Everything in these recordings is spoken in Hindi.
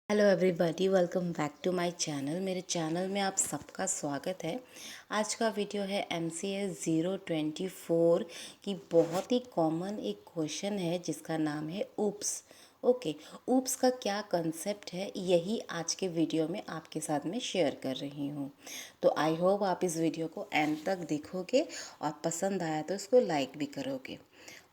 Hello everybody, welcome back to my channel. मेरे चैनल में आप सबका स्वागत है। आज का वीडियो है MCS 024 की बहुत ही कॉमन एक क्वेश्चन है जिसका नाम है ऊप्स। ओके, ऊप्स का क्या कंसेप्ट है यही आज के वीडियो में आपके साथ में शेयर कर रही हूँ। तो आई होप आप इस वीडियो को एंड तक देखोगे और पसंद आया तो इसको लाइक भी करोगे।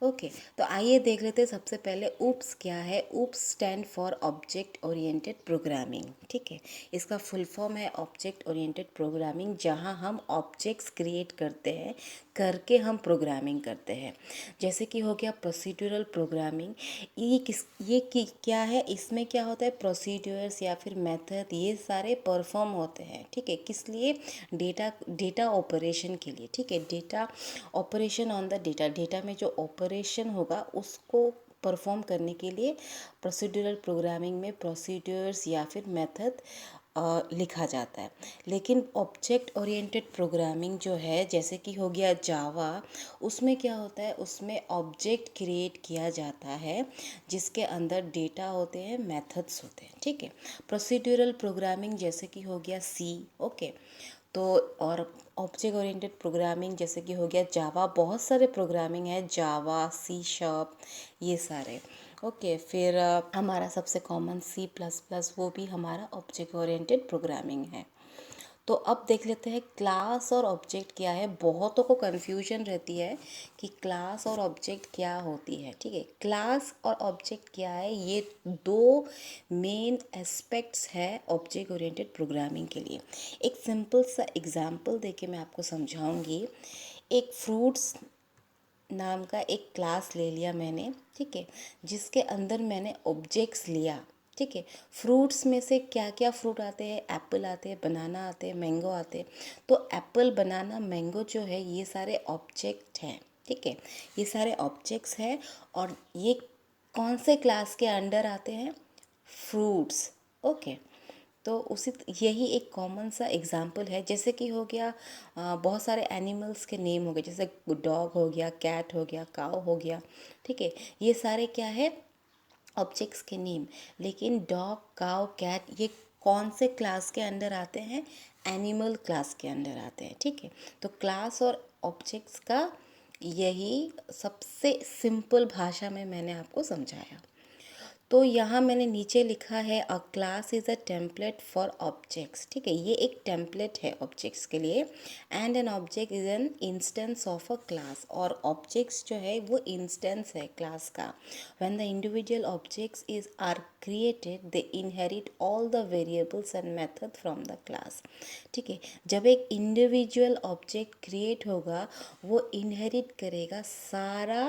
ओके, तो आइए देख लेते हैं। सबसे पहले ऊप्स क्या है। Oops stand for object oriented programming. ठीक है, इसका फुल फॉर्म है ऑब्जेक्ट ओरिएंटेड प्रोग्रामिंग, जहां हम ऑब्जेक्ट्स क्रिएट करते हैं, करके हम प्रोग्रामिंग करते हैं। जैसे कि हो गया प्रोसीड्यूरल प्रोग्रामिंग। क्या है, इसमें क्या होता है, प्रोसीड्यूर्स या फिर मेथड ये सारे परफॉर्म होते हैं। ठीक है, किस लिए, डेटा ऑपरेशन के लिए। ठीक है, data operation on the data में जो ऑपरेशन होगा उसको परफॉर्म करने के लिए प्रोसीड्यूरल प्रोग्रामिंग में प्रोसीड्यूर्स या फिर मेथड लिखा जाता है। लेकिन ऑब्जेक्ट ओरिएंटेड प्रोग्रामिंग जो है, जैसे कि हो गया जावा, उसमें क्या होता है, उसमें ऑब्जेक्ट क्रिएट किया जाता है जिसके अंदर डेटा होते हैं, मेथड्स होते हैं। ठीक है, प्रोसीड्यूरल प्रोग्रामिंग जैसे कि हो गया सी। ओके, तो और ऑब्जेक्ट ओरिएंटेड प्रोग्रामिंग जैसे कि हो गया जावा, बहुत सारे प्रोग्रामिंग है, जावा, सी शार्प, ये सारे। ओके, फिर हमारा सबसे कॉमन C++, वो भी हमारा ऑब्जेक्ट ओरिएंटेड प्रोग्रामिंग है। तो अब देख लेते हैं क्लास और ऑब्जेक्ट क्या है। बहुतों को कन्फ्यूजन रहती है कि क्लास और ऑब्जेक्ट क्या होती है। ठीक है, क्लास और ऑब्जेक्ट क्या है, ये दो मेन एस्पेक्ट्स है ऑब्जेक्ट ओरिएंटेड प्रोग्रामिंग के लिए। एक सिंपल सा एग्जांपल देके मैं आपको समझाऊंगी। एक फ्रूट्स नाम का एक क्लास ले लिया मैंने। ठीक है, जिसके अंदर मैंने ऑब्जेक्ट्स लिया। ठीक है, फ्रूट्स में से क्या क्या फ्रूट आते हैं, एप्पल आते हैं, बनाना आते हैं, मैंगो आते हैं। तो एप्पल, बनाना, मैंगो जो है ये सारे ऑब्जेक्ट हैं। ठीक है, ये सारे ऑब्जेक्ट्स हैं और ये कौन से क्लास के अंडर आते हैं, फ्रूट्स। ओके, तो उसी यही एक कॉमन सा एग्जांपल है। जैसे कि हो गया बहुत सारे एनिमल्स के नेम हो गए, जैसे डॉग हो गया, कैट हो गया, काऊ हो गया। ठीक है, ये सारे क्या है, ऑब्जेक्ट्स के नेम। लेकिन डॉग, काऊ, कैट ये कौन से क्लास के अंडर आते हैं, एनिमल क्लास के अंडर आते हैं। ठीक है, तो क्लास और ऑब्जेक्ट्स का यही सबसे सिंपल भाषा में मैंने आपको समझाया। तो यहाँ मैंने नीचे लिखा है a class is a template for objects. ठीक है, ये एक टेम्पलेट है ऑब्जेक्ट्स के लिए। And an object is an instance of a class, और ऑब्जेक्ट्स जो है वो इंस्टेंस है क्लास का। When the individual objects is are created they inherit all the variables and method from the class. ठीक है, जब एक इंडिविजुअल ऑब्जेक्ट क्रिएट होगा वो इनहेरिट करेगा सारा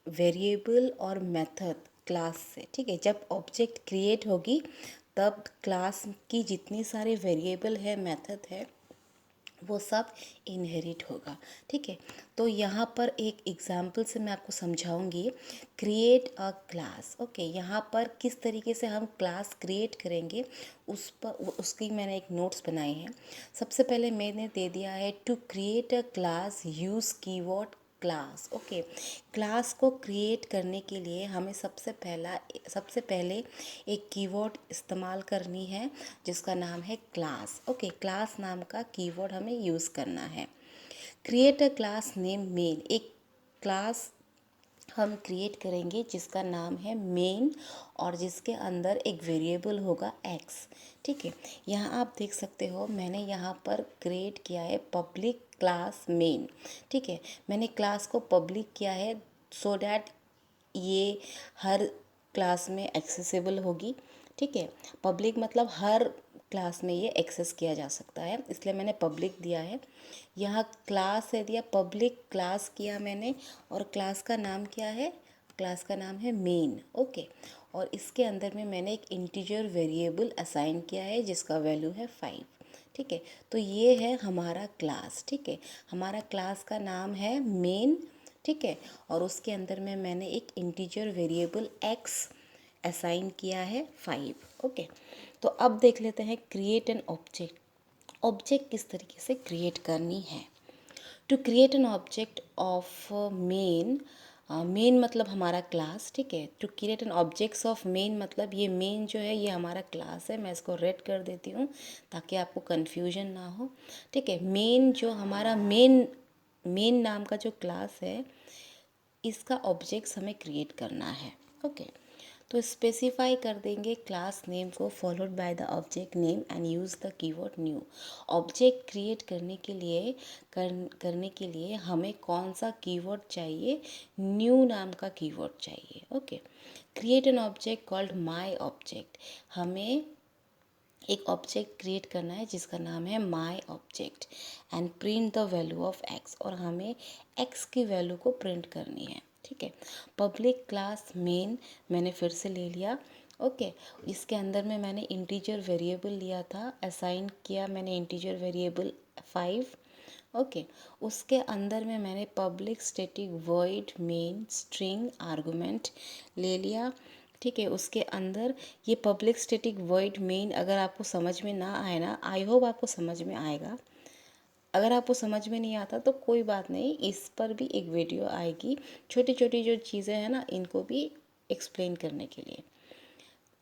वेरिएबल और मेथड क्लास से। ठीक है, जब ऑब्जेक्ट क्रिएट होगी तब क्लास की जितनी सारे वेरिएबल है, मेथड है, वो सब इनहेरिट होगा। ठीक है, तो यहाँ पर एक एग्जांपल से मैं आपको समझाऊंगी। Create a class. ओके, यहाँ पर किस तरीके से हम क्लास क्रिएट करेंगे उस पर उसकी मैंने एक नोट्स बनाई है। सबसे पहले मैंने दे दिया है to create a class use keyword class. Okay, class को क्रिएट करने के लिए हमें सबसे पहले एक कीवर्ड इस्तेमाल करनी है जिसका नाम है क्लास। ओके, क्लास नाम का कीवर्ड हमें यूज़ करना है। Create a class name main, एक क्लास हम क्रिएट करेंगे जिसका नाम है मेन और जिसके अंदर एक वेरिएबल होगा एक्स। ठीक है, यहाँ आप देख सकते हो मैंने यहाँ पर क्रिएट किया है पब्लिक क्लास मेन। ठीक है, मैंने क्लास को पब्लिक किया है सो डैट ये हर क्लास में एक्सेसिबल होगी। ठीक है, पब्लिक मतलब हर क्लास में ये एक्सेस किया जा सकता है, इसलिए मैंने पब्लिक दिया है। यहाँ क्लास है दिया, पब्लिक क्लास किया मैंने, और क्लास का नाम क्या है, क्लास का नाम है मेन। ओके, और इसके अंदर में मैंने एक इंटीजर वेरिएबल असाइन किया है जिसका वैल्यू है 5। ठीक है, तो ये है हमारा क्लास। ठीक है, हमारा क्लास का नाम है मेन। ठीक है, और उसके अंदर में मैंने एक इंटीजर वेरिएबल एक्स असाइन किया है 5। ओके, तो अब देख लेते हैं क्रिएट एन ऑब्जेक्ट। ऑब्जेक्ट किस तरीके से क्रिएट करनी है। To create an object of main, main मतलब हमारा क्लास, ठीक है। To create an objects of main मतलब ये मेन जो है ये हमारा क्लास है। मैं इसको रेड कर देती हूँ ताकि आपको कन्फ्यूजन ना हो, ठीक है। मेन जो हमारा मेन नाम का जो क्लास है इसका ऑब्जेक्ट्स हमें क्रिएट करना है, ओके। तो स्पेसिफाई कर देंगे क्लास नेम को followed by the object name and use the keyword new. Object create करने के लिए हमें कौन सा कीवर्ड चाहिए? न्यू नाम का कीवर्ड चाहिए, okay. Create an object called my object. हमें एक ऑब्जेक्ट क्रिएट करना है जिसका नाम है my object and print the value of x, और हमें एक्स की वैल्यू को प्रिंट करनी है, ठीक है। पब्लिक क्लास मेन मैंने फिर से ले लिया, ओके। इसके अंदर में मैंने इंटीजर वेरिएबल लिया था, असाइन किया मैंने इंटीजर वेरिएबल 5, ओके। उसके अंदर में मैंने public static void main string argument ले लिया, ठीक है। उसके अंदर ये पब्लिक स्टैटिक वॉइड मेन अगर आपको समझ में ना आए ना, आई होप आपको समझ में आएगा। अगर आपको समझ में नहीं आता तो कोई बात नहीं, इस पर भी एक वीडियो आएगी छोटी छोटी जो चीज़ें हैं ना इनको भी एक्सप्लेन करने के लिए।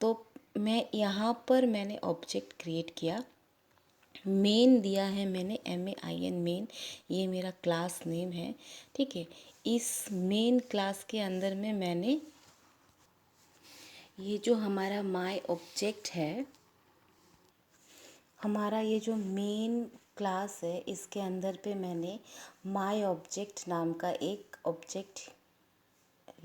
तो मैं यहाँ पर मैंने ऑब्जेक्ट क्रिएट किया, मेन दिया है मैंने MAIN मेन, ये मेरा क्लास नेम है, ठीक है। इस मेन क्लास के अंदर में मैंने ये जो हमारा माय ऑब्जेक्ट है, हमारा ये जो मेन क्लास है इसके अंदर पे मैंने माय ऑब्जेक्ट नाम का एक ऑब्जेक्ट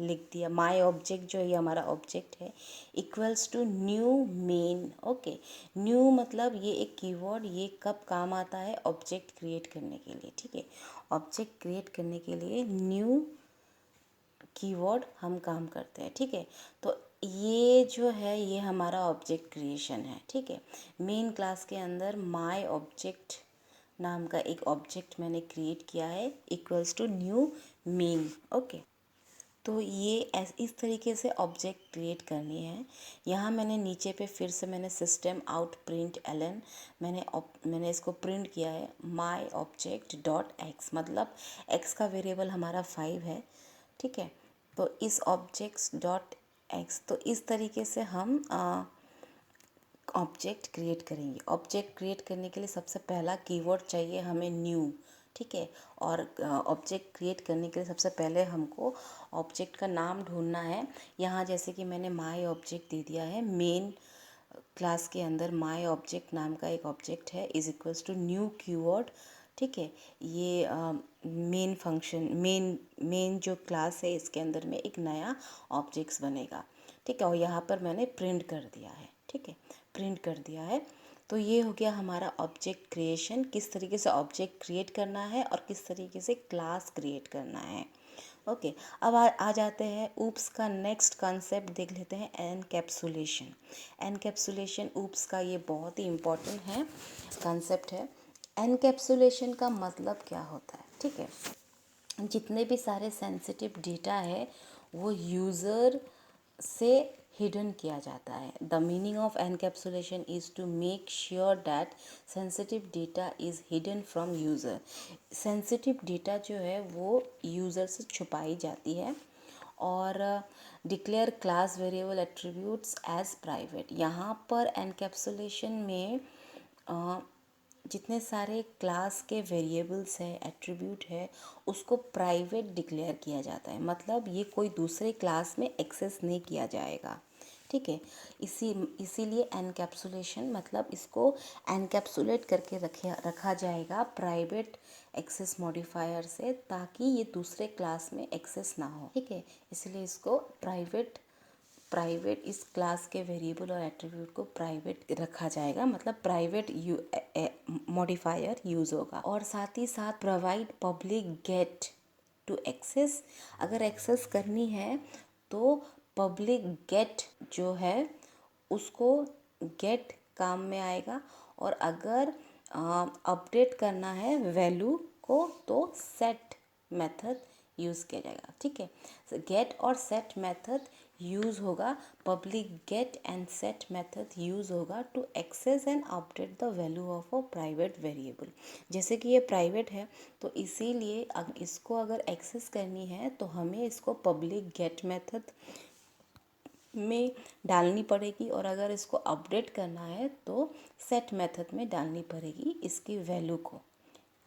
लिख दिया। माय ऑब्जेक्ट जो ये हमारा ऑब्जेक्ट है equals to new main, okay. New मतलब ये एक कीवर्ड, ये कब काम आता है? ऑब्जेक्ट क्रिएट करने के लिए, ठीक है। ऑब्जेक्ट क्रिएट करने के लिए न्यू कीवर्ड हम काम करते हैं, ठीक है। तो ये जो है ये हमारा ऑब्जेक्ट क्रिएशन है, ठीक है। मेन क्लास के अंदर माय ऑब्जेक्ट नाम का एक ऑब्जेक्ट मैंने क्रिएट किया है equals to new main, okay. तो ये इस तरीके से ऑब्जेक्ट क्रिएट करनी है। यहाँ मैंने नीचे पे फिर से मैंने सिस्टम आउट प्रिंट एलन मैंने इसको प्रिंट किया है माय ऑब्जेक्ट डॉट एक्स, मतलब एक्स का वेरिएबल हमारा 5 है, ठीक है। तो इस ऑब्जेक्ट्स डॉट एक्स, तो इस तरीके से हम ऑब्जेक्ट क्रिएट करेंगे। ऑब्जेक्ट क्रिएट करने के लिए सबसे पहला कीवर्ड चाहिए हमें न्यू, ठीक है। और ऑब्जेक्ट क्रिएट करने के लिए सबसे पहले हमको ऑब्जेक्ट का नाम ढूंढना है। यहाँ जैसे कि मैंने माय ऑब्जेक्ट दे दिया है, मेन क्लास के अंदर माय ऑब्जेक्ट नाम का एक ऑब्जेक्ट है is equals to new keyword, ठीक है। ये मेन फंक्शन मेन जो क्लास है इसके अंदर में एक नया ऑब्जेक्ट्स बनेगा, ठीक है। और यहाँ पर मैंने प्रिंट कर दिया है, ठीक है, प्रिंट कर दिया है। तो ये हो गया हमारा ऑब्जेक्ट क्रिएशन, किस तरीके से ऑब्जेक्ट क्रिएट करना है और किस तरीके से क्लास क्रिएट करना है, ओके। अब आ जाते हैं ऊप्स का नेक्स्ट कॉन्सेप्ट देख लेते हैं, एनकैप्सुलेशन। एनकैप्सुलेशन ऊप्स का ये बहुत ही इम्पोर्टेंट है कॉन्सेप्ट है। एनकैप्सुलेशन का मतलब क्या होता है, ठीक है। जितने भी सारे सेंसिटिव डेटा है वो यूज़र से हिडन किया जाता है। The meaning of encapsulation is to make sure that sensitive data is hidden from user. Sensitive data जो है वो यूज़र से छुपाई जाती है। और declare class variable attributes as private. यहाँ पर एनकैप्सुलेशन में जितने सारे क्लास के वेरिएबल्स है, एट्रीब्यूट है, उसको प्राइवेट डिक्लेयर किया जाता है, मतलब ये कोई दूसरे क्लास में एक्सेस नहीं किया जाएगा, ठीक है। इसीलिए एनकैप्सुलेशन मतलब इसको एनकैप्सुलेट करके रखा जाएगा प्राइवेट एक्सेस मॉडिफायर से, ताकि ये दूसरे क्लास में एक्सेस ना हो, ठीक है। इसलिए इसको प्राइवेट इस क्लास के वेरिएबल और एट्रीब्यूट को प्राइवेट रखा जाएगा, मतलब प्राइवेट मॉडिफायर यूज़ होगा। और साथ ही साथ provide public get to access. अगर एक्सेस करनी है तो पब्लिक गेट जो है उसको गेट काम में आएगा, और अगर अपडेट करना है वैल्यू को तो सेट मेथड यूज़ किया जाएगा, ठीक है। गेट और सेट मेथड यूज़ होगा, public get and set method use होगा to access and update the value of a private variable. जैसे कि ये प्राइवेट है तो इसीलिए इसको अगर एक्सेस करनी है तो हमें इसको पब्लिक गेट मेथड में डालनी पड़ेगी, और अगर इसको अपडेट करना है तो सेट मेथड में डालनी पड़ेगी इसकी वैल्यू को,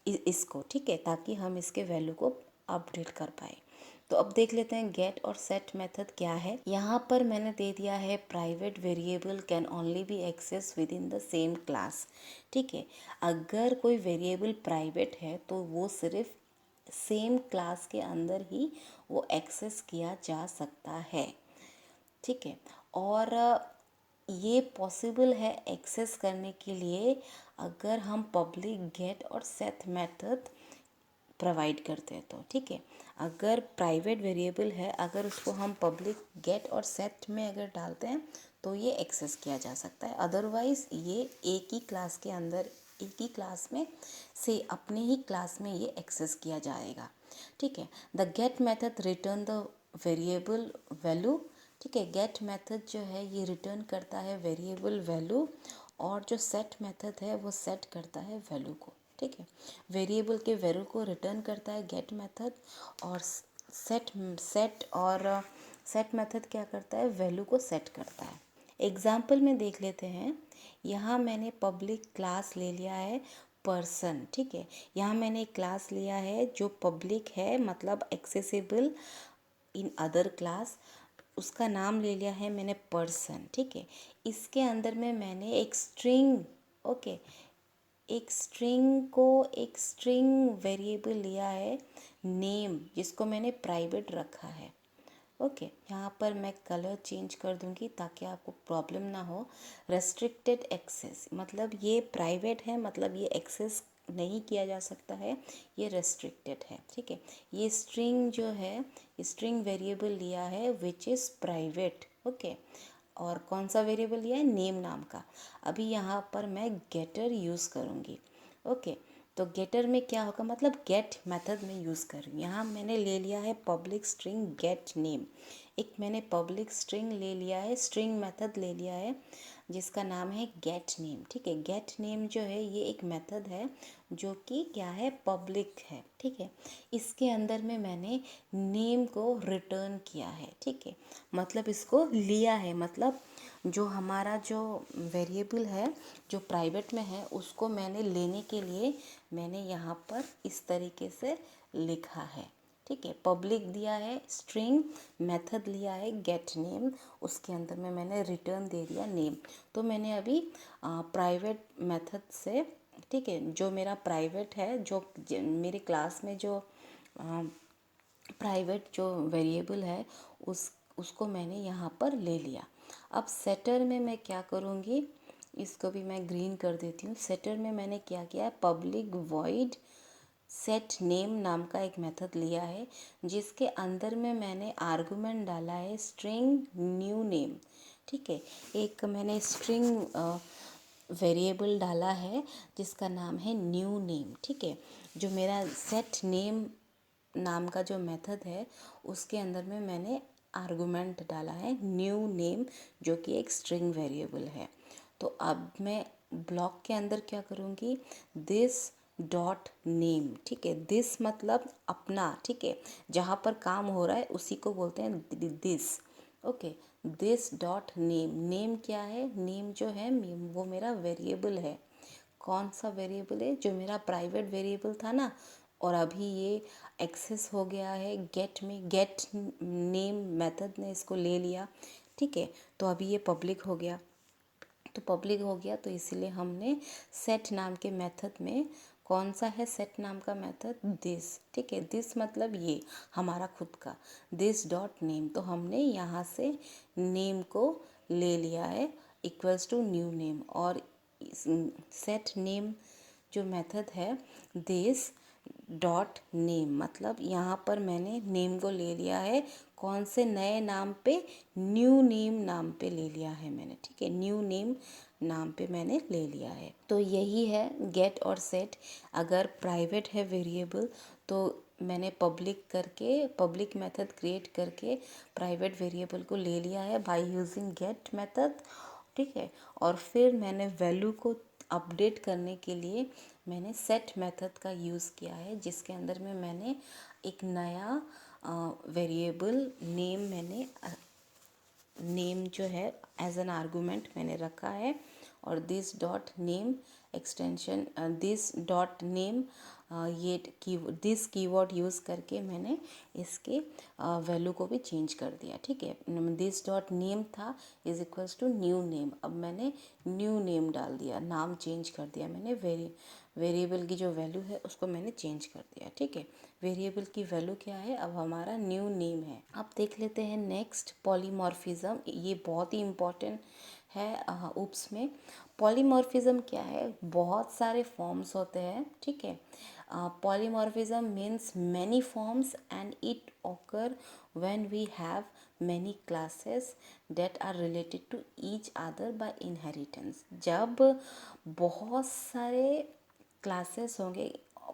इसको, ठीक है, ताकि हम इसके वैल्यू को अपडेट कर पाए। तो अब देख लेते हैं गेट और सेट मेथड क्या है। यहाँ पर मैंने दे दिया है private variable can only be access within the same class. ठीक है, अगर कोई वेरिएबल प्राइवेट है तो वो सिर्फ सेम क्लास के अंदर ही वो एक्सेस किया जा सकता है। ठीक है, और ये पॉसिबल है एक्सेस करने के लिए अगर हम पब्लिक गेट और सेट मेथड प्रोवाइड करते हैं तो। ठीक है, अगर प्राइवेट वेरिएबल है, अगर उसको हम पब्लिक गेट और सेट में अगर डालते हैं तो ये एक्सेस किया जा सकता है, अदरवाइज़ ये एक ही क्लास के अंदर, एक ही क्लास में से अपने ही क्लास में ये एक्सेस किया जाएगा। ठीक है, the get method return the variable value. ठीक है, गेट मेथड जो है ये रिटर्न करता है वेरिएबल वैल्यू, और जो सेट मेथड है वो सेट करता है वैल्यू को। ठीक है, वेरिएबल के वैल्यू को रिटर्न करता है गेट मेथड, और सेट मेथड क्या करता है, वैल्यू को सेट करता है। एग्जाम्पल में देख लेते हैं। यहाँ मैंने पब्लिक क्लास ले लिया है पर्सन। ठीक है, यहाँ मैंने एक क्लास लिया है जो पब्लिक है, मतलब एक्सेसिबल इन अदर क्लास, उसका नाम ले लिया है मैंने पर्सन। ठीक है, इसके अंदर में मैंने एक स्ट्रिंग, ओके, एक स्ट्रिंग वेरिएबल लिया है नेम, जिसको मैंने प्राइवेट रखा है। ओके, यहाँ पर मैं कलर चेंज कर दूँगी ताकि आपको प्रॉब्लम ना हो। रेस्ट्रिक्टेड एक्सेस, मतलब ये प्राइवेट है, मतलब ये एक्सेस नहीं किया जा सकता है, ये रेस्ट्रिक्टेड है। ठीक है, ये स्ट्रिंग जो है, स्ट्रिंग वेरिएबल लिया है विच इज़ प्राइवेट। ओके, और कौन सा वेरिएबल लिया है, नेम नाम का। अभी यहाँ पर मैं गेटर यूज़ करूँगी। ओके, तो गेटर में क्या होगा, मतलब गेट मेथड में यूज़ कर रही हूँ। यहाँ मैंने ले लिया है पब्लिक स्ट्रिंग गेट नेम, एक मैंने पब्लिक स्ट्रिंग ले लिया है, स्ट्रिंग मेथड ले लिया है जिसका नाम है गेट नेम। ठीक है, गेट नेम जो है ये एक मेथड है जो कि क्या है, पब्लिक है। ठीक है, इसके अंदर में मैंने नेम को रिटर्न किया है। ठीक है, मतलब इसको लिया है, मतलब जो हमारा जो वेरिएबल है जो प्राइवेट में है उसको मैंने लेने के लिए मैंने यहाँ पर इस तरीके से लिखा है। ठीक है, पब्लिक दिया है, स्ट्रिंग मेथड लिया है गेट नेम, उसके अंदर में मैंने रिटर्न दे दिया नेम। तो मैंने अभी प्राइवेट मेथड से, ठीक है, जो मेरा प्राइवेट है, जो मेरे क्लास में जो प्राइवेट जो वेरिएबल है उसको मैंने यहाँ पर ले लिया। अब सेटर में मैं क्या करूँगी, इसको भी मैं ग्रीन कर देती हूँ। सेटर में मैंने क्या किया है, पब्लिक वॉइड सेट नेम नाम का एक मेथड लिया है जिसके अंदर में मैंने आर्गुमेंट डाला है स्ट्रिंग न्यू नेम। ठीक है, एक मैंने स्ट्रिंग वेरिएबल डाला है जिसका नाम है न्यू नेम। ठीक है, जो मेरा सेट नेम नाम का जो मेथड है उसके अंदर में मैंने आर्गुमेंट डाला है न्यू नेम, जो कि एक स्ट्रिंग वेरिएबल है। तो अब मैं ब्लॉक के अंदर क्या करूँगी, दिस डॉट नेम। ठीक है, दिस मतलब अपना। ठीक है, जहाँ पर काम हो रहा है उसी को बोलते हैं this. Okay, this dot name, name क्या है, नेम जो है वो मेरा वेरिएबल है। कौन सा वेरिएबल है, जो मेरा प्राइवेट वेरिएबल था ना, और अभी ये एक्सेस हो गया है गेट में, गेट नेम मेथड ने इसको ले लिया। ठीक है, तो अभी ये पब्लिक हो गया, तो पब्लिक हो गया तो इसीलिए हमने सेट नाम के मेथड में, कौन सा है सेट नाम का मेथड, दिस। ठीक है, दिस मतलब ये हमारा खुद का, दिस डॉट नेम, तो हमने यहाँ से नेम को ले लिया है इक्वल्स टू न्यू नेम, और सेट नेम जो मेथड है दिस डॉट नेम, मतलब यहाँ पर मैंने नेम को ले लिया है, कौन से नए नाम पे, न्यू नेम नाम पे ले लिया है मैंने। ठीक है, न्यू नेम नाम पे मैंने ले लिया है। तो यही है गेट और सेट। अगर प्राइवेट है वेरिएबल तो मैंने पब्लिक मेथड क्रिएट करके प्राइवेट वेरिएबल को ले लिया है बाय यूजिंग गेट मेथड, ठीक है। और फिर मैंने वैल्यू को अपडेट करने के लिए मैंने सेट मेथड का यूज़ किया है, जिसके अंदर में मैंने एक नया वेरिएबल नेम जो है एज एन आर्गुमेंट मैंने रखा है। और this dot name extension this dot name ये दिस कीवर्ड यूज़ करके मैंने इसके वैल्यू को भी चेंज कर दिया, ठीक है। दिस डॉट नेम था is equals to new name, अब मैंने न्यू नेम डाल दिया, नाम चेंज कर दिया मैंने। वेरिएबल की जो वैल्यू है उसको मैंने चेंज कर दिया, ठीक है। वेरिएबल की वैल्यू क्या है, अब हमारा न्यू नेम है। अब देख लेते हैं नेक्स्ट पॉलीमॉर्फिज्म, ये बहुत ही इम्पोर्टेंट है उप्स में। पॉलीमॉर्फिज्म क्या है, बहुत सारे फॉर्म्स होते हैं, ठीक है। Polymorphism means many forms and it occur when we have many classes that are related to each other by inheritance. जब बहुत सारे क्लासेस होंगे,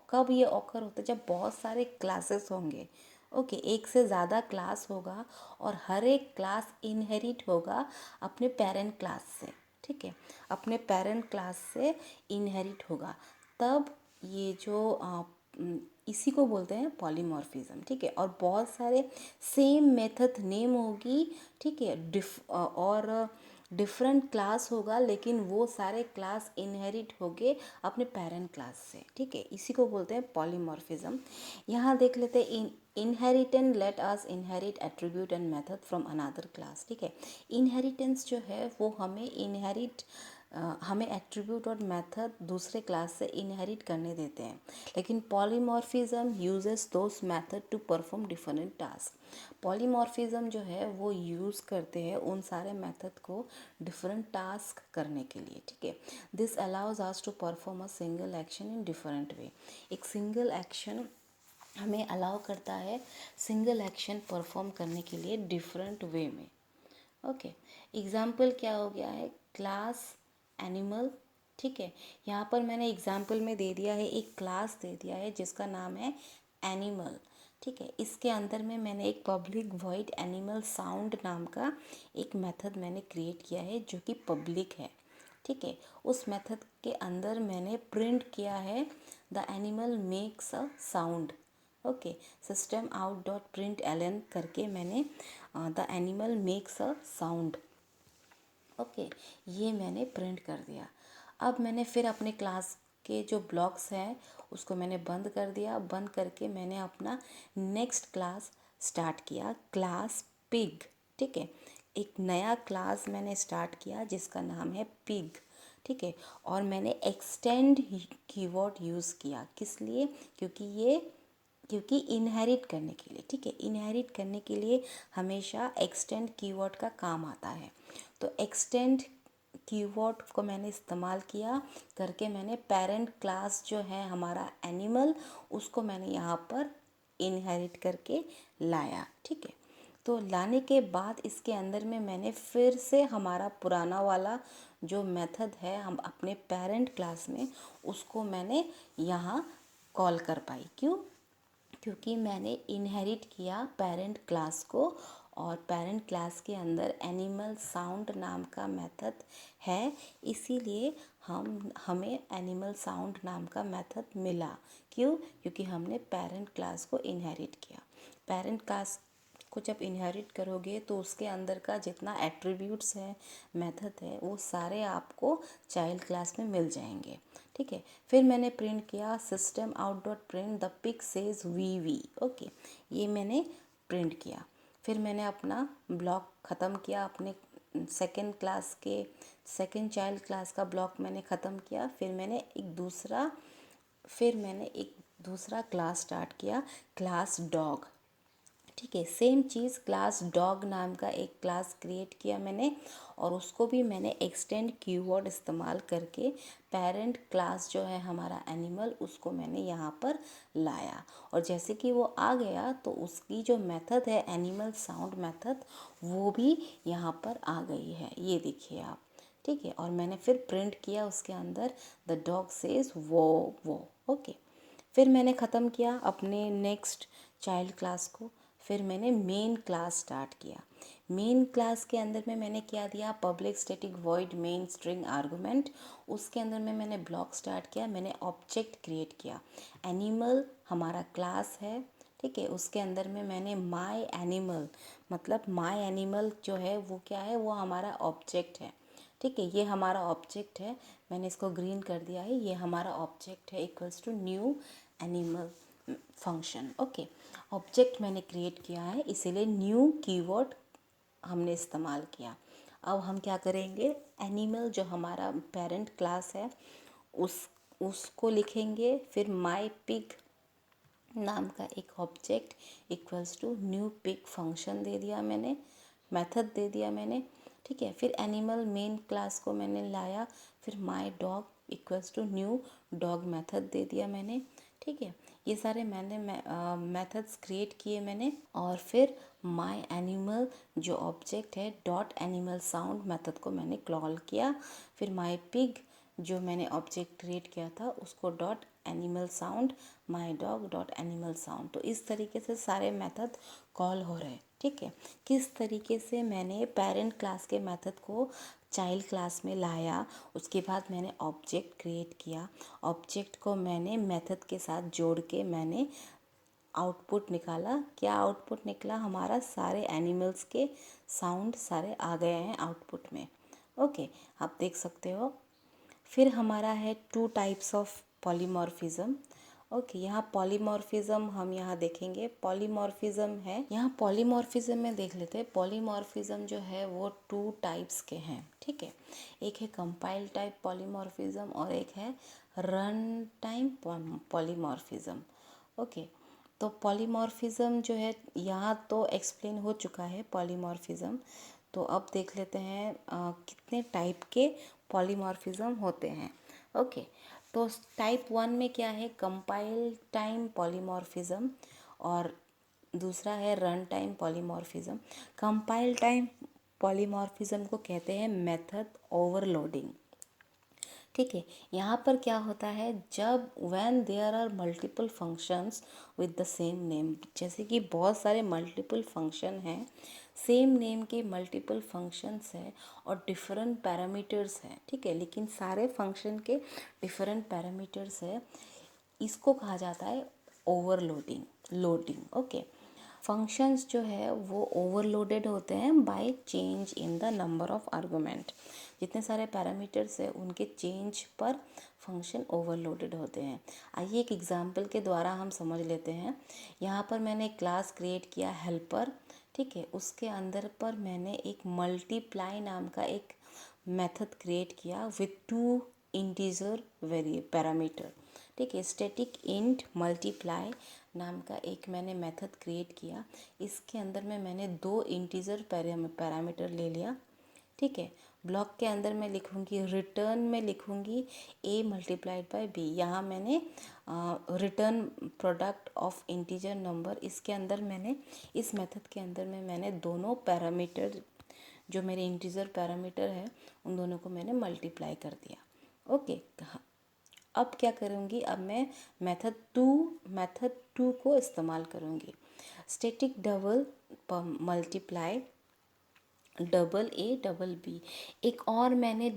कब ये ऑकर होता है, जब बहुत सारे क्लासेस होंगे, ओके, एक से ज़्यादा क्लास होगा और हर एक क्लास इनहेरिट होगा अपने पेरेंट क्लास से, ठीक है, अपने पेरेंट क्लास से इनहेरिट होगा, तब ये जो इसी को बोलते हैं पॉलीमॉर्फिज्म, ठीक है। और बहुत सारे सेम मेथड नेम होगी, ठीक है, और डिफरेंट क्लास होगा, लेकिन वो सारे क्लास इनहेरिट होंगे अपने पेरेंट क्लास से, ठीक है, इसी को बोलते हैं पॉलीमॉर्फिज्म। यहाँ देख लेते हैं inheritance, let us inherit attribute and method from another class, ठीक है। इनहेरिटेंस जो है वो हमें एट्रीब्यूट और मेथड दूसरे क्लास से इनहेरिट करने देते हैं, लेकिन polymorphism uses those method to perform different task. Polymorphism जो है वो यूज़ करते हैं उन सारे मेथड को डिफरेंट टास्क करने के लिए, ठीक है। This allows us to perform a single action in different way. एक सिंगल एक्शन हमें अलाउ करता है सिंगल एक्शन परफॉर्म करने के लिए डिफरेंट वे में, ओके। एग्जाम्पल क्या हो गया है, क्लास एनिमल, ठीक है। यहाँ पर मैंने एग्जाम्पल में दे दिया है, एक क्लास दे दिया है जिसका नाम है एनिमल, ठीक है। इसके अंदर में मैंने एक पब्लिक वॉइड एनिमल साउंड नाम का एक मेथड मैंने क्रिएट किया है जो कि पब्लिक है, ठीक है। उस मेथड के अंदर मैंने प्रिंट किया है the animal makes a sound, okay. System out dot print L N करके मैंने the animal makes a sound, okay, ये मैंने प्रिंट कर दिया। अब मैंने फिर अपने क्लास के जो ब्लॉक्स हैं उसको मैंने बंद कर दिया, बंद करके मैंने अपना नेक्स्ट क्लास स्टार्ट किया, क्लास पिग, ठीक है। एक नया क्लास मैंने स्टार्ट किया जिसका नाम है पिग, ठीक है। और मैंने एक्सटेंड कीवर्ड यूज़ किया, किस लिए, क्योंकि इनहेरिट करने के लिए, ठीक है, इनहेरिट करने के लिए हमेशा एक्सटेंड कीवर्ड का काम आता है। तो एक्सटेंड कीवर्ड को मैंने इस्तेमाल किया करके मैंने पेरेंट क्लास जो है हमारा एनिमल, उसको मैंने यहाँ पर इनहेरिट करके लाया, ठीक है। तो लाने के बाद इसके अंदर में मैंने फिर से हमारा पुराना वाला जो मेथड है हम अपने पेरेंट क्लास में, उसको मैंने यहाँ कॉल कर पाई। क्योंकि मैंने इनहेरिट किया पेरेंट क्लास को, और पेरेंट क्लास के अंदर एनिमल साउंड नाम का मेथड है, इसीलिए हमें एनिमल साउंड नाम का मेथड मिला। क्योंकि हमने पेरेंट क्लास को इनहेरिट किया। पेरेंट क्लास को जब इनहेरिट करोगे तो उसके अंदर का जितना एट्रीब्यूट्स है, मेथड है, वो सारे आपको चाइल्ड क्लास में मिल जाएंगे, ठीक है। फिर मैंने प्रिंट किया system out dot print the pig says wee, okay, ये मैंने प्रिंट किया। फिर मैंने अपना ब्लॉक ख़त्म किया, अपने सेकेंड चाइल्ड क्लास का ब्लॉक मैंने ख़त्म किया। फिर मैंने एक दूसरा क्लास स्टार्ट किया, क्लास डॉग, ठीक है। सेम चीज़ क्लास डॉग नाम का एक क्लास क्रिएट किया मैंने, और उसको भी मैंने एक्सटेंड कीवर्ड इस्तेमाल करके पेरेंट क्लास जो है हमारा एनिमल, उसको मैंने यहाँ पर लाया। और जैसे कि वो आ गया तो उसकी जो मेथड है एनिमल साउंड मेथड, वो भी यहाँ पर आ गई है, ये देखिए आप, ठीक है। और मैंने फिर प्रिंट किया उसके अंदर द डॉग सेज वो, ओके। फिर मैंने ख़त्म किया अपने नेक्स्ट चाइल्ड क्लास को। फिर मैंने मेन क्लास स्टार्ट किया। मेन क्लास के अंदर में मैंने क्या दिया, public static void main string argument. उसके अंदर में मैंने ब्लॉक स्टार्ट किया, मैंने ऑब्जेक्ट क्रिएट किया। एनिमल हमारा क्लास है, ठीक है। उसके अंदर में मैंने माय एनिमल, मतलब माय एनिमल जो है वो क्या है, वो हमारा ऑब्जेक्ट है, ठीक है। ये हमारा ऑब्जेक्ट है, मैंने इसको ग्रीन कर दिया है, ये हमारा ऑब्जेक्ट है equals to new animal function. Okay, object मैंने क्रिएट किया है, इसीलिए न्यू कीवर्ड हमने इस्तेमाल किया। अब हम क्या करेंगे, एनिमल जो हमारा पेरेंट क्लास है उसको लिखेंगे। फिर माय पिग नाम का एक object equals to new pig function दे दिया मैंने, मेथड दे दिया मैंने, ठीक है। फिर एनिमल मेन क्लास को मैंने लाया, फिर my dog equals to new dog method दे दिया मैंने, ठीक है। ये सारे मैंने मेथड्स क्रिएट किए मैंने। और फिर माय एनिमल जो ऑब्जेक्ट है डॉट एनिमल साउंड मेथड को मैंने कॉल किया। फिर माय पिग जो मैंने ऑब्जेक्ट क्रिएट किया था उसको dot animal sound, my dog dot animal sound. तो इस तरीके से सारे मेथड कॉल हो रहे हैं, ठीक है। किस तरीके से मैंने पेरेंट क्लास के मेथड को चाइल्ड क्लास में लाया, उसके बाद मैंने ऑब्जेक्ट क्रिएट किया, ऑब्जेक्ट को मैंने मेथड के साथ जोड़ के मैंने आउटपुट निकाला। क्या आउटपुट निकला, हमारा सारे एनिमल्स के साउंड सारे आ गए हैं आउटपुट में। ओके, आप देख सकते हो। फिर हमारा है two types of polymorphism. Okay, यहाँ पॉलीमॉर्फिज्म हम यहाँ देखेंगे। पॉलीमॉर्फिज्म है, यहाँ पॉलीमॉर्फिज्म में देख लेते हैं। पॉलीमॉर्फिज्म जो है वो टू टाइप्स के हैं, ठीक है। एक है कंपाइल टाइप पॉलीमॉर्फिज्म और एक है रन टाइम पॉलीमॉर्फिज्म। ओके, तो पॉलीमॉर्फिज्म जो है यहाँ तो एक्सप्लेन हो चुका है पॉलीमॉर्फिज्म। तो अब देख लेते हैं कितने टाइप के पॉलीमॉर्फिज्म होते हैं। ओके, तो टाइप 1 में क्या है, कंपाइल टाइम पॉलीमॉर्फिज्म, और दूसरा है run time polymorphism. Compile time polymorphism को कहते हैं मेथड ओवरलोडिंग, ठीक है। यहाँ पर क्या होता है, जब when there are multiple functions with the same name, जैसे कि बहुत सारे मल्टीपल फंक्शन हैं, सेम नेम के मल्टीपल फंक्शंस हैं और डिफरेंट पैरामीटर्स हैं, ठीक है, लेकिन सारे फंक्शन के डिफरेंट पैरामीटर्स है, इसको कहा जाता है लोडिंग। ओके, फंक्शंस जो है वो ओवरलोडेड होते हैं by change in the number of argument. जितने सारे पैरामीटर्स है उनके चेंज पर फंक्शन ओवरलोडेड होते हैं। आइए एक एग्जांपल के द्वारा हम समझ लेते हैं। यहाँ पर मैंने एक क्लास क्रिएट किया हेल्पर, ठीक है। उसके अंदर पर मैंने एक मल्टीप्लाई नाम का एक मेथड क्रिएट किया विथ टू इंटीजर पैरामीटर, ठीक है। स्टैटिक इंट मल्टीप्लाई नाम का एक मैंने मेथड क्रिएट किया। इसके अंदर में मैंने दो इंटीजर पैरामीटर ले लिया, ठीक है। ब्लॉक के अंदर मैं लिखूंगी, रिटर्न में लिखूंगी a मल्टीप्लाइड बाय b। यहाँ मैंने return product of integer number, इसके अंदर मैंने इस मेथड के अंदर में मैंने दोनों पैरामीटर जो मेरे इंटीजर पैरामीटर है उन दोनों को मैंने मल्टीप्लाई कर दिया। ओके, अब क्या करूँगी, अब मैं मेथड टू को इस्तेमाल करूँगी। Static double multiply double A double B. एक और मैंने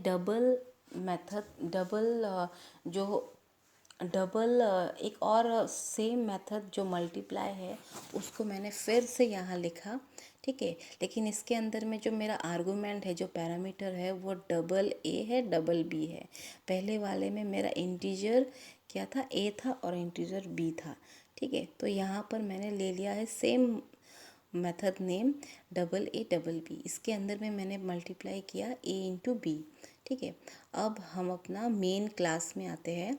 एक और सेम मेथड जो मल्टीप्लाई है उसको मैंने फिर से यहाँ लिखा, ठीक है। लेकिन इसके अंदर में जो मेरा आर्गूमेंट है, जो पैरामीटर है, वो डबल ए है डबल बी है। पहले वाले में मेरा इंटीजर क्या था, ए था, और इंटीजर बी था, ठीक है। तो यहाँ पर मैंने ले लिया है same method name double A double B. इसके अंदर में मैंने मल्टीप्लाई किया ए इंटू बी, ठीक है। अब हम अपना मेन क्लास में आते हैं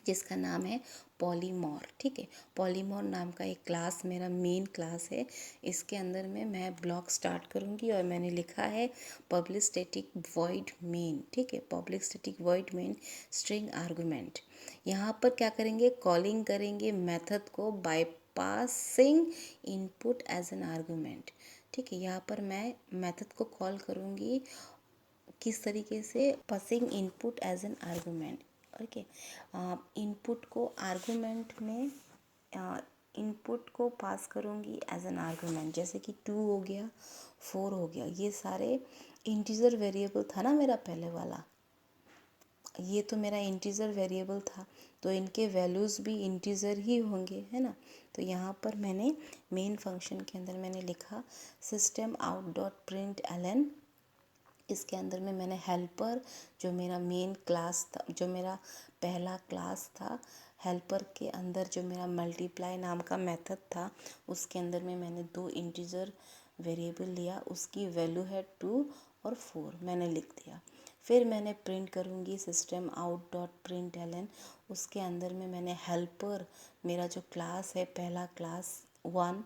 जिसका नाम है पॉलीमॉर, ठीक है। पॉलीमॉर नाम का एक क्लास मेरा मेन क्लास है। इसके अंदर में मैं ब्लॉक स्टार्ट करूँगी और मैंने लिखा है पब्लिक स्टैटिक वॉइड मेन, ठीक है। Public static void main string argument. यहाँ पर क्या करेंगे, कॉलिंग करेंगे मेथड को by passing input as an argument, ठीक है। यहाँ पर मैं मेथड को कॉल करूँगी किस तरीके से, passing input as an argument. Okay. Input को आर्गुमेंट में इनपुट को पास करूँगी एज एन आर्गुमेंट, जैसे कि 2 हो गया, 4 हो गया, ये सारे इंटीजर वेरिएबल था ना मेरा पहले वाला, ये तो मेरा इंटीजर वेरिएबल था, तो इनके वैल्यूज़ भी इंटीजर ही होंगे, है ना। तो यहाँ पर मैंने मेन फंक्शन के अंदर मैंने लिखा system out dot print Elon. इसके अंदर में मैंने हेल्पर, जो मेरा मेन क्लास था, जो मेरा पहला क्लास था, हेल्पर के अंदर जो मेरा मल्टीप्लाई नाम का मेथड था, उसके अंदर में मैंने 2 इंटीजर वेरिएबल लिया, उसकी वैल्यू है 2 और 4 मैंने लिख दिया। फिर मैंने प्रिंट करूँगी system out dot print Elon, उसके अंदर में मैंने हेल्पर, मेरा जो क्लास है पहला क्लास 1,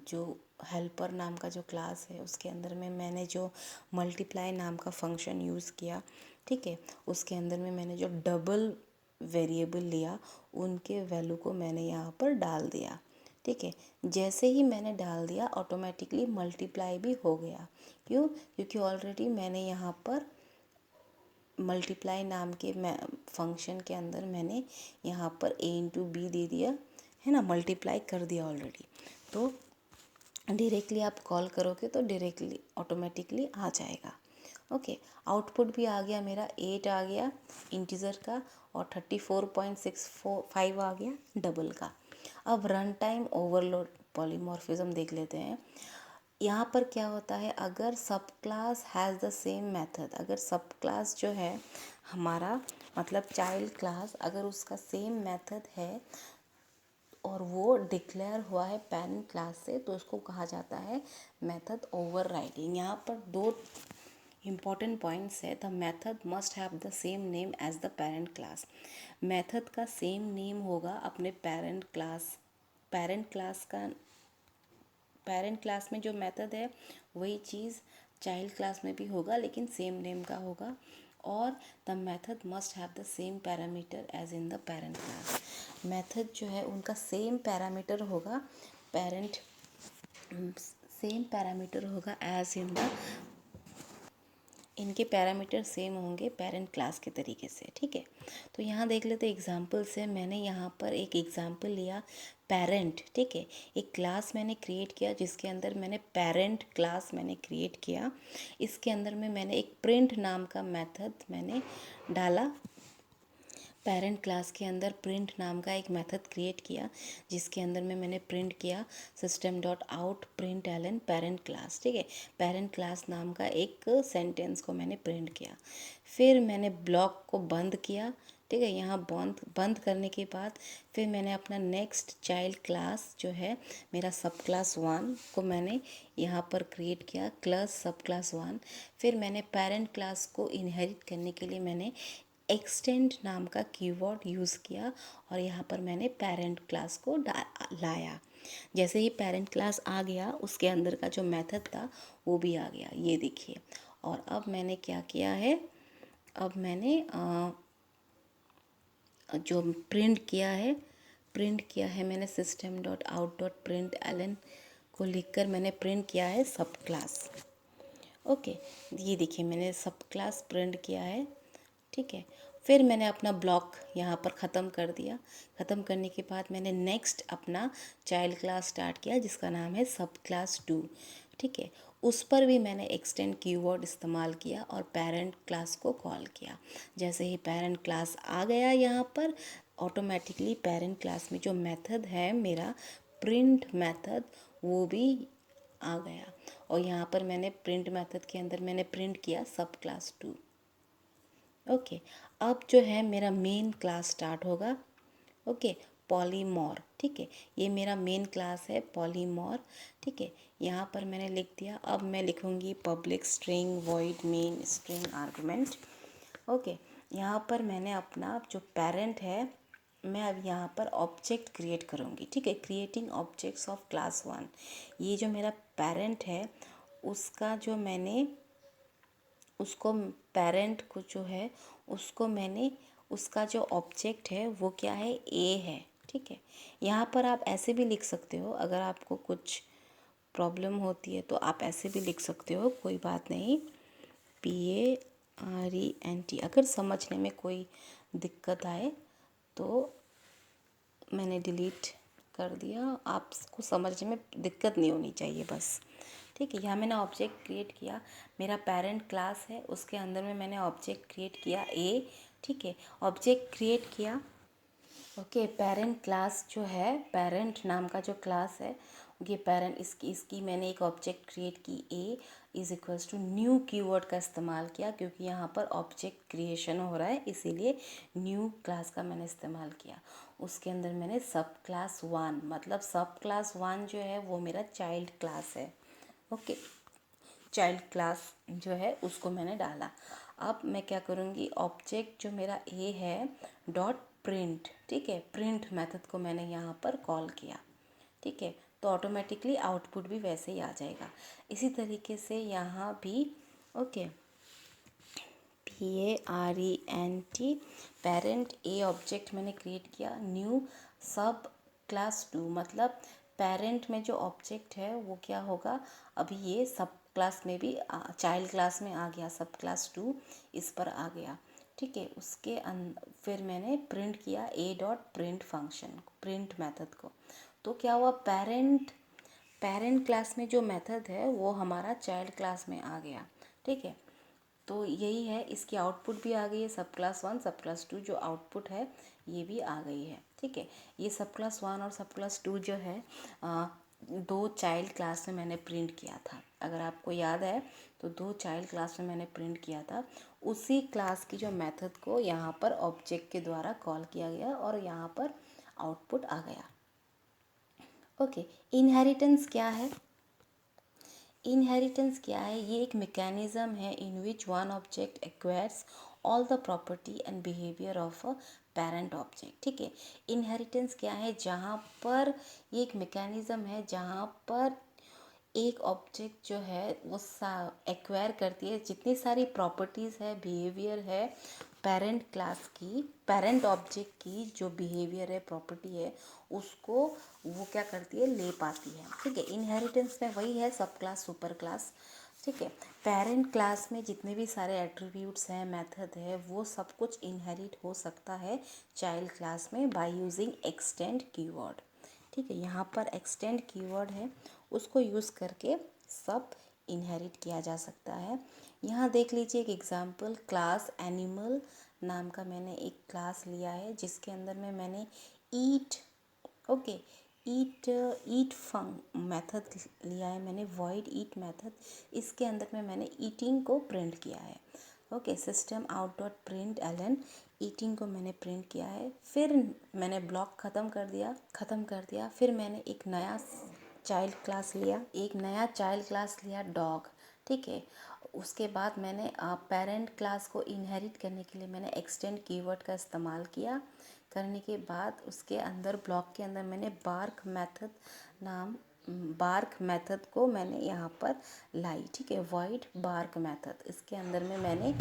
जो हेल्पर नाम का जो क्लास है उसके अंदर में मैंने जो मल्टीप्लाई नाम का फंक्शन यूज़ किया, ठीक है। उसके अंदर में मैंने जो डबल वेरिएबल लिया, उनके वैल्यू को मैंने यहाँ पर डाल दिया, ठीक है। जैसे ही मैंने डाल दिया ऑटोमेटिकली मल्टीप्लाई भी हो गया। क्यों? क्योंकि ऑलरेडी मैंने यहाँ पर मल्टीप्लाई नाम के फंक्शन के अंदर मैंने यहाँ पर a इंटू बी दे दिया, है ना, मल्टीप्लाई कर दिया ऑलरेडी। तो डायरेक्टली आप कॉल करोगे तो डायरेक्टली ऑटोमेटिकली आ जाएगा। ओके, आउटपुट भी आ गया मेरा 8 आ गया इंटीजर का, और 34.645 आ गया डबल का। अब रन टाइम ओवरलोड पॉलीमॉर्फिज्म देख लेते हैं। यहाँ पर क्या होता है, अगर सब class has the same method, अगर सब क्लास जो है हमारा मतलब चाइल्ड क्लास, अगर उसका सेम मेथड है और वो डिक्लेयर हुआ है पेरेंट क्लास से, तो उसको कहा जाता है मेथड ओवरराइडिंग। यहाँ पर 2 इम्पॉर्टेंट पॉइंट्स है। The method must have the same name as the parent class. Method का सेम नेम होगा अपने पेरेंट क्लास का, पेरेंट क्लास में जो मेथड है वही चीज़ चाइल्ड क्लास में भी होगा, लेकिन सेम नेम का होगा। और the method must have the same parameter as in the parent class. Method जो है उनका सेम पैरामीटर होगा, पेरेंट सेम पैरामीटर होगा एज इन द, इनके पैरामीटर सेम होंगे पेरेंट क्लास के तरीके से, ठीक है। तो यहाँ देख लेते एग्जाम्पल से। मैंने यहाँ पर एक एग्जाम्पल लिया पेरेंट, ठीक है। एक क्लास मैंने क्रिएट किया जिसके अंदर मैंने पेरेंट क्लास मैंने क्रिएट किया। इसके अंदर में मैंने एक प्रिंट नाम का मेथड मैंने डाला। पेरेंट क्लास के अंदर प्रिंट नाम का एक मेथड क्रिएट किया जिसके अंदर में मैंने प्रिंट किया system dot out println parent class, ठीक है। पेरेंट क्लास नाम का एक सेंटेंस को मैंने प्रिंट किया। फिर मैंने ब्लॉक को बंद किया, ठीक है। यहाँ बंद करने के बाद फिर मैंने अपना नेक्स्ट चाइल्ड क्लास जो है मेरा सब क्लास 1 को मैंने यहाँ पर क्रिएट किया, क्लास सब क्लास 1। फिर मैंने पेरेंट क्लास को इनहेरिट करने के लिए मैंने एक्सटेंड नाम का कीवर्ड यूज़ किया और यहाँ पर मैंने पेरेंट क्लास को लाया। जैसे ही पेरेंट क्लास आ गया उसके अंदर का जो मेथड था वो भी आ गया, ये देखिए। और अब मैंने क्या किया है, अब मैंने जो प्रिंट किया है मैंने system dot out dot print Elon को लिखकर मैंने प्रिंट किया है सब क्लास। ओके, ये देखिए मैंने सब क्लास प्रिंट किया है, ठीक है। फिर मैंने अपना ब्लॉक यहाँ पर ख़त्म कर दिया। ख़त्म करने के बाद मैंने नेक्स्ट अपना चाइल्ड क्लास स्टार्ट किया जिसका नाम है सब क्लास 2, ठीक है। उस पर भी मैंने एक्सटेंड कीवर्ड इस्तेमाल किया और पेरेंट क्लास को कॉल किया। जैसे ही पेरेंट क्लास आ गया यहाँ पर ऑटोमेटिकली पेरेंट क्लास में जो मेथड है मेरा प्रिंट मेथड वो भी आ गया। और यहाँ पर मैंने प्रिंट मेथड के अंदर मैंने प्रिंट किया सब क्लास 2। ओके, अब जो है मेरा मेन क्लास स्टार्ट होगा। ओके, पॉलीमॉर, ठीक है। ये मेरा मेन क्लास है पॉलीमॉर, ठीक है। यहाँ पर मैंने लिख दिया। अब मैं लिखूँगी public string void main string argument. Okay, यहाँ पर मैंने अपना जो पेरेंट है मैं अब यहाँ पर ऑब्जेक्ट क्रिएट करूँगी, ठीक है। Creating objects of class 1। ये जो मेरा पेरेंट है उसका जो मैंने उसको पेरेंट को जो है उसको मैंने उसका जो ऑब्जेक्ट है वो क्या है, ए है, ठीक है। यहाँ पर आप ऐसे भी लिख सकते हो, अगर आपको कुछ प्रॉब्लम होती है तो आप ऐसे भी लिख सकते हो, कोई बात नहीं। P A RENT। अगर समझने में कोई दिक्कत आए तो मैंने डिलीट कर दिया, आपको समझने में दिक्कत नहीं होनी चाहिए बस। ठीक है, यहाँ मैंने ऑब्जेक्ट क्रिएट किया, मेरा पेरेंट क्लास है, उसके अंदर में मैंने ऑब्जेक्ट क्रिएट किया ए। ठीक है, ऑब्जेक्ट क्रिएट किया। ओके, पेरेंट क्लास जो है, पेरेंट नाम का जो क्लास है, ये पेरेंट, इसकी मैंने एक ऑब्जेक्ट क्रिएट की A is equals to new keyword का इस्तेमाल किया, क्योंकि यहाँ पर ऑब्जेक्ट क्रिएशन हो रहा है, इसीलिए न्यू क्लास का मैंने इस्तेमाल किया। उसके अंदर मैंने सब क्लास 1, मतलब सब क्लास 1 जो है वो मेरा चाइल्ड क्लास है। ओके, चाइल्ड क्लास जो है उसको मैंने डाला। अब मैं क्या करूँगी, ऑब्जेक्ट जो मेरा ए है डॉट प्रिंट, ठीक है, प्रिंट मेथड को मैंने यहाँ पर कॉल किया। ठीक है, तो ऑटोमेटिकली आउटपुट भी वैसे ही आ जाएगा। इसी तरीके से यहाँ भी ओके, PARENT, पेरेंट ए ऑब्जेक्ट मैंने क्रिएट किया, न्यू सब क्लास 2, मतलब पेरेंट में जो ऑब्जेक्ट है वो क्या होगा, अभी ये सब क्लास में भी चाइल्ड क्लास में आ गया, सब क्लास 2 इस पर आ गया। ठीक है, उसके फिर मैंने प्रिंट किया ए dot print function, print method को। तो क्या हुआ, पेरेंट क्लास में जो मेथड है वो हमारा चाइल्ड क्लास में आ गया। ठीक है, तो यही है, इसकी आउटपुट भी आ गई है, सब क्लास 1 सब क्लास 2 जो आउटपुट है ये भी आ गई है। ठीक है, ये सब क्लास 1 और सब क्लास 2 जो है दो चाइल्ड क्लास में मैंने प्रिंट किया था। अगर आपको याद है तो दो चाइल्ड क्लास में मैंने प्रिंट किया था, उसी क्लास की जो मेथड को यहाँ पर ऑब्जेक्ट के द्वारा कॉल किया गया और यहाँ पर आउटपुट आ गया। ओके, इनहेरिटेंस क्या है? इनहेरिटेंस क्या है? ये एक मैकेनिज्म है in which one object acquires all the property and behaviour of a parent object. ठीक है, इनहेरिटेंस क्या है? जहाँ पर ये एक मैकेनिज्म है जहाँ पर एक ऑब्जेक्ट जो है वो एक्वायर करती है जितनी सारी प्रॉपर्टीज़ है, बिहेवियर है पेरेंट क्लास की, पेरेंट ऑब्जेक्ट की जो बिहेवियर है, प्रॉपर्टी है, उसको वो क्या करती है, ले पाती है। ठीक है, इनहेरिटेंस में वही है, सब क्लास सुपर क्लास। ठीक है, पेरेंट क्लास में जितने भी सारे एट्रीब्यूट्स हैं, मेथड है, वो सब कुछ इनहेरिट हो सकता है चाइल्ड क्लास में बाय यूजिंग एक्सटेंड कीवर्ड। ठीक है, यहाँ पर एक्सटेंड कीवर्ड है, उसको यूज़ करके सब इनहेरिट किया जा सकता है। यहाँ देख लीजिए एक एग्जांपल, क्लास एनिमल नाम का मैंने एक क्लास लिया है जिसके अंदर में मैंने ईट, ओके, ईट फंक मेथड लिया है मैंने, वॉइड ईट मेथड, इसके अंदर में मैंने ईटिंग को प्रिंट किया है। Okay, system out dot print Elon, eating को मैंने प्रिंट किया है। फिर मैंने ब्लॉक ख़त्म कर दिया। फिर मैंने एक नया चाइल्ड क्लास लिया, डॉग। ठीक है, उसके बाद मैंने पेरेंट क्लास को इनहेरिट करने के लिए मैंने एक्सटेंड कीवर्ड का इस्तेमाल किया। करने के बाद उसके अंदर ब्लॉक के अंदर मैंने बार्क मेथड को मैंने यहाँ पर लाई। ठीक है, वॉइड बार्क मेथड, इसके अंदर में मैंने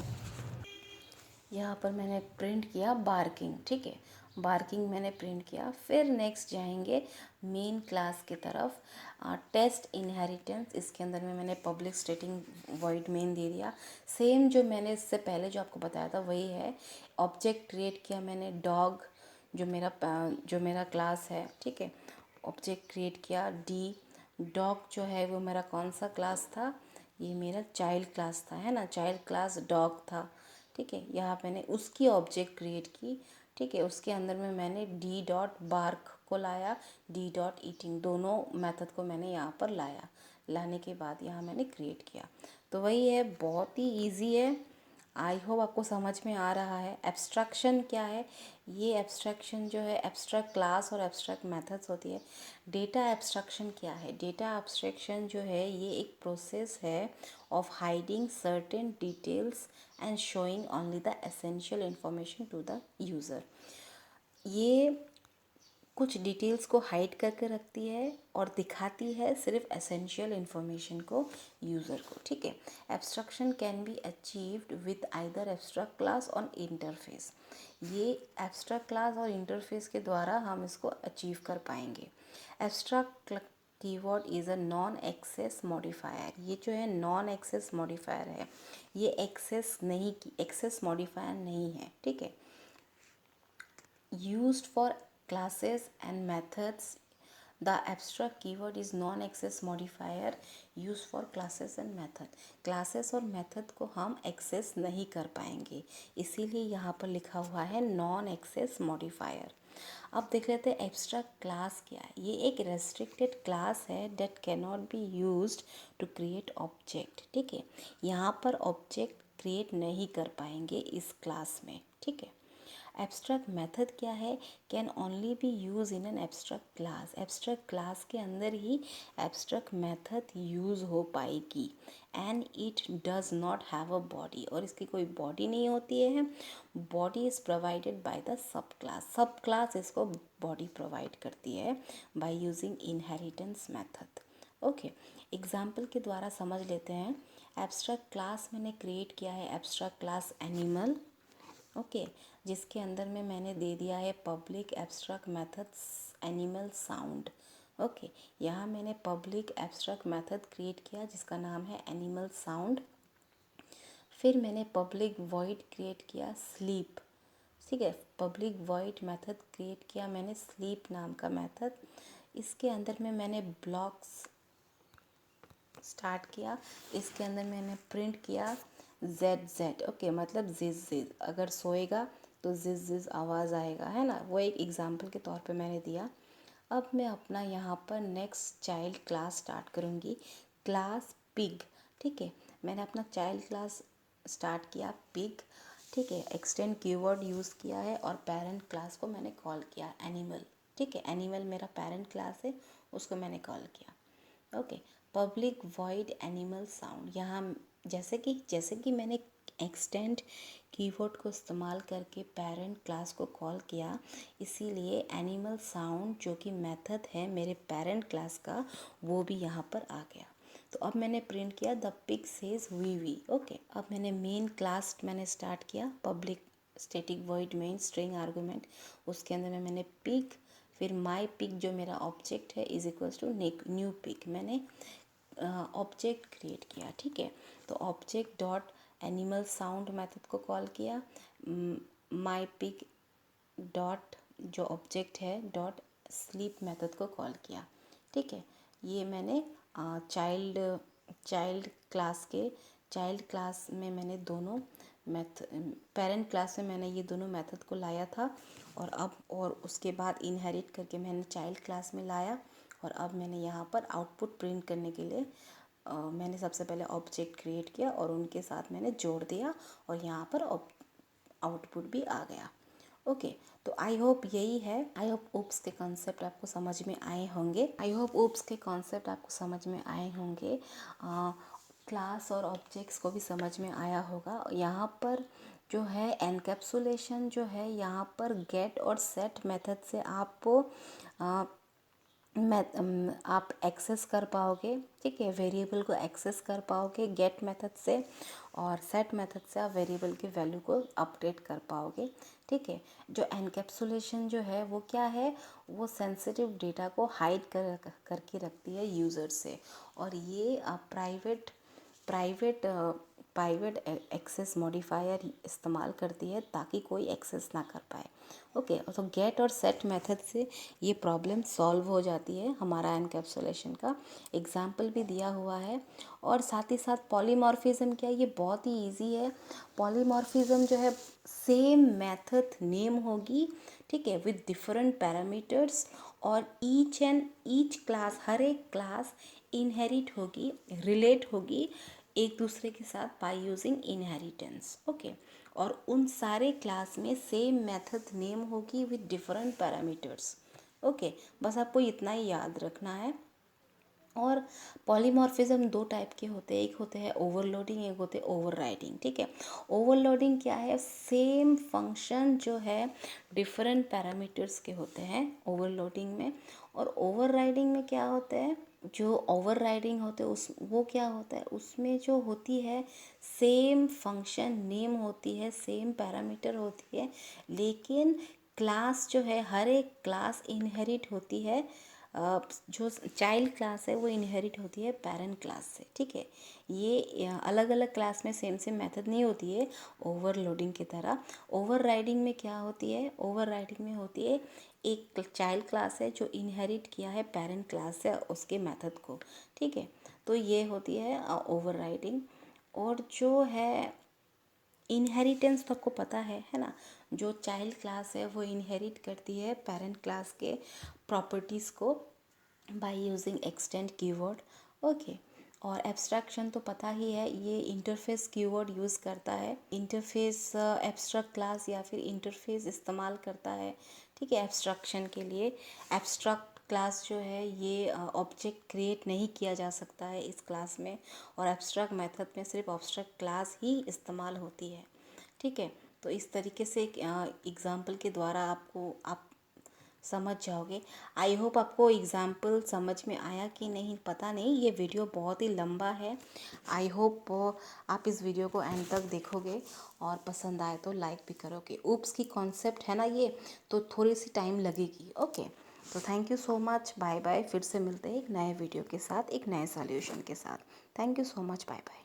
यहाँ पर मैंने प्रिंट किया बार्किंग। ठीक है, बार्किंग मैंने प्रिंट किया। फिर नेक्स्ट जाएंगे मेन क्लास की तरफ, टेस्ट इनहेरिटेंस, इसके अंदर में मैंने पब्लिक स्टेटिंग वॉइड मेन दे दिया। सेम जो मैंने इससे पहले जो आपको बताया था वही है, ऑब्जेक्ट क्रिएट किया मैंने डॉग, जो मेरा क्लास है। ठीक है, ऑब्जेक्ट क्रिएट किया डी, डॉग जो है वो मेरा कौन सा क्लास था, ये मेरा चाइल्ड क्लास था, है ना, चाइल्ड क्लास डॉग था। ठीक है, यहाँ मैंने उसकी ऑब्जेक्ट क्रिएट की। ठीक है, उसके अंदर में मैंने डी डॉट बार्क को लाया, डी डॉट ईटिंग, दोनों मेथड को मैंने यहाँ पर लाया। लाने के बाद यहाँ मैंने क्रिएट किया। तो वही है, बहुत ही इजी है। आई होप आपको समझ में आ रहा है। एब्स्ट्रैक्शन क्या है? ये एब्स्ट्रैक्शन जो है, एब्स्ट्रैक्ट क्लास और एब्स्ट्रैक्ट मेथड्स होती है। डेटा एब्स्ट्रैक्शन क्या है? डेटा एब्स्ट्रैक्शन जो है ये एक प्रोसेस है of hiding certain details and showing only the essential information to the user. ये कुछ डिटेल्स को हाइड करके रखती है और दिखाती है सिर्फ एसेंशियल इंफॉर्मेशन को यूज़र को। ठीक है, abstraction can be achieved with either abstract class और इंटरफेस। ये एब्स्ट्रैक्ट क्लास और इंटरफेस के द्वारा हम इसको अचीव कर पाएंगे। Abstract keyword is a non access modifier. ये जो है नॉन एक्सेस मॉडिफायर है, ये एक्सेस मॉडिफायर नहीं है, ठीक है। Used for classes and methods, the abstract keyword is non access modifier use for classes and method. Classes और मेथड को हम एक्सेस नहीं कर पाएंगे, इसीलिए यहाँ पर लिखा हुआ है नॉन एक्सेस मॉडिफायर। अब देख लेते हैं एब्स्ट्रैक्ट क्लास क्या है। ये एक रेस्ट्रिक्टेड क्लास है that can not be used to create object, ठीक है। यहाँ पर ऑब्जेक्ट क्रिएट नहीं कर पाएंगे इस क्लास में, ठीक है। एब्स्ट्रैक्ट मेथड क्या है, can only B use in an abstract class. Abstract class के अंदर ही एब्स्ट्रैक्ट मेथड यूज़ हो पाएगी। And it does not have a body, और इसकी कोई बॉडी नहीं होती है। Body is provided by the sub class इसको बॉडी प्रोवाइड करती है by using inheritance method. Okay, example के द्वारा समझ लेते हैं। एब्स्ट्रैक्ट क्लास मैंने क्रिएट किया है एब्स्ट्रैक्ट क्लास एनिमल, ओके, जिसके अंदर में मैंने दे दिया है public abstract methods animal sound. Okay, यहाँ मैंने पब्लिक एब्स्ट्रैक्ट मेथड क्रिएट किया जिसका नाम है एनिमल साउंड। फिर मैंने पब्लिक वॉइड क्रिएट किया स्लीप, ठीक है। पब्लिक वॉइड मेथड क्रिएट किया मैंने स्लीप नाम का मेथड। इसके अंदर में मैंने ब्लॉक्स स्टार्ट किया। इसके अंदर मैंने प्रिंट किया जेड, ओके, मतलब जिज, अगर सोएगा तो जिज आवाज़ आएगा, है ना। वो एक एग्जाम्पल के तौर पे मैंने दिया। अब मैं अपना यहाँ पर नेक्स्ट चाइल्ड क्लास स्टार्ट करूँगी, क्लास पिग, ठीक है। मैंने अपना चाइल्ड क्लास स्टार्ट किया पिग, ठीक है। एक्सटेंड कीवर्ड यूज़ किया है और पेरेंट क्लास को मैंने कॉल किया एनिमल, ठीक है। एनिमल मेरा पेरेंट क्लास है, उसको मैंने कॉल किया। Okay, public void animal sound. यहाँ जैसे कि मैंने एक्सटेंड कीवर्ड को इस्तेमाल करके पेरेंट क्लास को कॉल किया, इसीलिए एनिमल साउंड जो कि मेथड है मेरे पेरेंट क्लास का, वो भी यहाँ पर आ गया। तो अब मैंने प्रिंट किया the pig says wee, okay. अब मैंने मेन क्लास मैंने स्टार्ट किया public static void main string argument, उसके अंदर में मैंने पिग, फिर माई पिग जो मेरा ऑब्जेक्ट है is equals to new pig, मैंने ऑब्जेक्ट क्रिएट किया, ठीक है। तो object dot animal sound method को कॉल किया, माई पिग डॉट जो ऑब्जेक्ट है डॉट स्लीप मेथड को कॉल किया, ठीक है। ये मैंने चाइल्ड क्लास में मैंने दोनों पेरेंट क्लास में मैंने ये दोनों मेथड को लाया था, और उसके बाद इनहेरिट करके मैंने चाइल्ड क्लास में लाया। और अब मैंने यहाँ पर आउटपुट प्रिंट करने के लिए मैंने सबसे पहले ऑब्जेक्ट क्रिएट किया और उनके साथ मैंने जोड़ दिया, और यहाँ पर आउटपुट भी आ गया। ओके, तो आई होप यही है। आई होप ओप्स के कॉन्सेप्ट आपको समझ में आए होंगे। क्लास और ऑब्जेक्ट्स को भी समझ में आया होगा। यहाँ पर जो है एनकैप्सुलेशन जो है, यहाँ पर गेट और सेट मेथड से आप एक्सेस कर पाओगे, ठीक है। वेरिएबल को एक्सेस कर पाओगे गेट मेथड से, और सेट मेथड से आप वेरिएबल की वैल्यू को अपडेट कर पाओगे, ठीक है। जो एनकैप्सुलेशन जो है वो क्या है, वो सेंसिटिव डेटा को हाइड करके रखती है यूज़र से, और ये प्राइवेट एक्सेस मॉडिफायर इस्तेमाल करती है ताकि कोई एक्सेस ना कर पाए। ओके, तो गेट और सेट मेथड से ये प्रॉब्लम सॉल्व हो जाती है हमारा एनकैप्सुलेशन का। एग्जाम्पल भी दिया हुआ है। और साथ ही साथ पॉलीमॉर्फिज्म क्या है, ये बहुत ही इजी है। पॉलीमॉर्फिज्म जो है सेम मेथड नेम होगी, ठीक है, विद डिफरेंट पैरामीटर्स, और ईच क्लास, हर एक क्लास इनहेरिट होगी, रिलेट होगी एक दूसरे के साथ बाय यूजिंग इनहेरिटेंस, ओके। और उन सारे क्लास में सेम मेथड नेम होगी विद डिफरेंट पैरामीटर्स, ओके। बस आपको इतना ही याद रखना है। और पॉलीमॉर्फिज्म दो टाइप के होते हैं, एक होते हैं ओवरलोडिंग, एक होते हैं ओवरराइडिंग, ठीक है। ओवरलोडिंग क्या है, सेम फंक्शन जो है डिफरेंट पैरामीटर्स के होते हैं ओवरलोडिंग में। और ओवरराइडिंग में क्या होता है, जो ओवरराइडिंग होते हैं वो क्या होता है, उसमें जो होती है सेम फंक्शन नेम होती है, सेम पैरामीटर होती है, लेकिन क्लास जो है हर एक क्लास इनहेरिट होती है जो चाइल्ड क्लास है वो इनहेरिट होती है पेरेंट क्लास से, ठीक है। ये अलग अलग क्लास में सेम सेम मेथड नहीं होती है ओवरलोडिंग की तरह। ओवरराइडिंग में क्या होती है, ओवरराइडिंग में होती है एक चाइल्ड क्लास है जो इनहेरिट किया है पेरेंट क्लास से उसके मेथड को, ठीक है। तो ये होती है ओवरराइडिंग। और जो है इनहेरिटेंस तो आपको पता है ना, जो चाइल्ड क्लास है वो इनहेरिट करती है पेरेंट क्लास के प्रॉपर्टीज़ को by using extend keyword, okay. और एब्स्ट्रैक्शन तो पता ही है, ये इंटरफेस कीवर्ड यूज़ करता है, इंटरफेस एब्स्ट्रैक्ट क्लास या फिर इंटरफेस इस्तेमाल करता है, ठीक है, एब्स्ट्रैक्शन के लिए। एब्स्ट्रैक्ट क्लास जो है ये ऑब्जेक्ट क्रिएट नहीं किया जा सकता है इस क्लास में, और एब्स्ट्रैक्ट मेथड में सिर्फ एब्स्ट्रैक्ट क्लास ही इस्तेमाल होती है, ठीक है। तो इस तरीके से एक एग्ज़ाम्पल के द्वारा आप समझ जाओगे। आई होप आपको एग्ज़ाम्पल समझ में आया कि नहीं पता नहीं, ये वीडियो बहुत ही लंबा है। आई होप आप इस वीडियो को एंड तक देखोगे और पसंद आए तो लाइक भी करोगे। ऊप्स की कॉन्सेप्ट है ना ये, तो थोड़ी सी टाइम लगेगी, ओके। तो thank you so much, bye bye. फिर से मिलते हैं एक नए वीडियो के साथ, एक नए सॉल्यूशन के साथ। Thank you so much, bye bye.